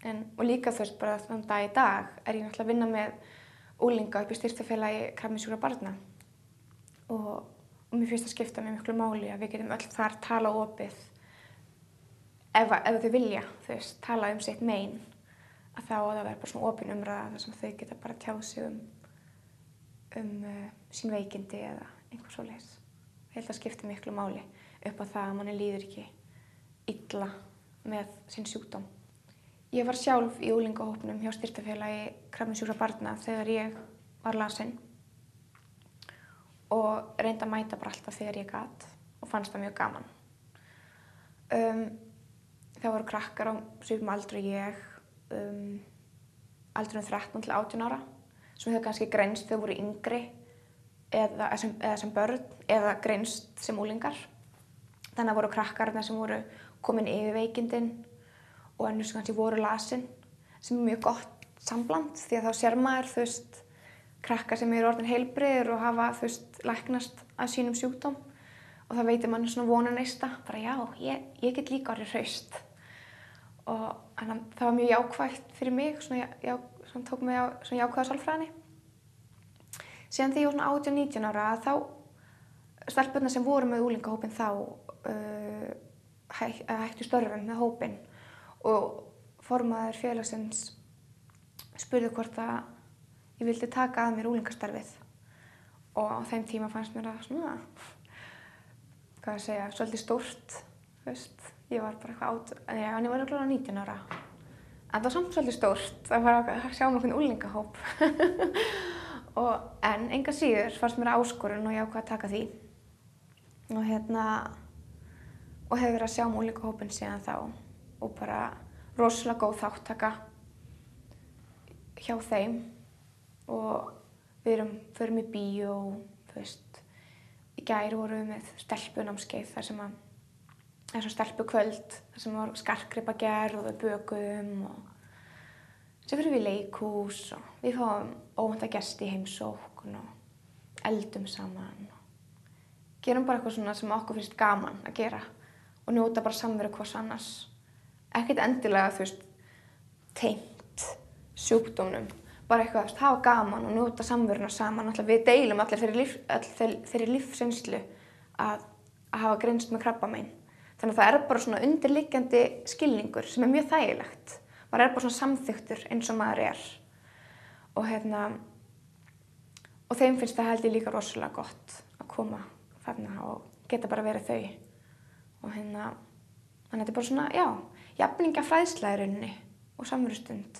Og líka bara þann dag í dag ég náttúrulega að vinna með unglinga upp í styrktarfélagi krabbameinssjúkra barna. Og mér finnst það skipta mig miklu máli að við getum öll þar tala opið ef þau vilja, tala sitt mein, að þá að það vera bara svona opin umræða þar sem þau geta bara tjáð sig sín veikindi eða einhver svoleiðis. Ég held að skipta miklu máli upp á það að manni líður ekki illa með sinn sjúkdóm. Ég var sjálf í unglingahópnum hjá styrktarfélagi krabbameinssjúkra barna þegar ég var lasin og reyndi að mæta bara alltaf þegar ég gat og fannst það mjög gaman. Það voru krakkar á svipum aldri og ég, aldrinum 13 til 18 ára, sem hefur kannski greinst þegar voru yngri eða sem börn eða greinst sem unglingar. Þannig að voru krakkarnir sem voru komin yfir veikindin og önnur sem kannski voru lasin, sem mjög gott sambland því að þá sér maður, krakkar sem eru orðin heilbrigðir og hafa, læknast af sínum sjúkdóm og það veitir manni svona vonaneista, bara já, ég get líka orðið hraust. Og það var mjög jákvætt fyrir mig, svona tók mig á svona jákvæða sálfræðinni. Síðan þegar ég var svona 18-19 ára, þá stelpurnar sem voru með unglingahópinn þá hættu störfum með hópinn og formaður félagsins spurði hvort að ég vildi taka að mér unglingastarfið. Og á þeim tíma fannst mér það svona, svolítið stórt, Ég var bara eitthvað ég var örugglega 19 ára. En það var samt svolítið stórt að fara að sjá einhvern unglingahóp. En engu að síður fannst mér áskorun og ég ákvað að taka því. Og hefur verið að sjá unglingahópinn síðan þá og bara rosalega góð þáttaka hjá þeim. Og við förum í bíó, í gær vorum við með stelpunámskeið þar sem stelpukvöld, þar sem var skartgripagerð og við bökum og svo fyrir við í leikhús og við fáum óvænta gesti í heimsókn og eldum saman og gerum bara eitthvað svona sem okkur finnst gaman að gera og njóta bara samveru hvors annars. Ekkert endilega, tengt sjúkdómnum, bara eitthvað hafa gaman og njóta samveruna saman. Við deilum allir þeirri lífsreynslu að hafa greinst með krabbamein. Þannig að það bara svona undirliggjandi skilningur sem mjög þægilegt. Maður bara svona samþyktur eins og maður Og þeim finnst það held ég líka rosalega gott að koma þarna og geta bara verið þau. Og þannig að þetta bara svona, jafningja fræðsla í rauninni og samverustund.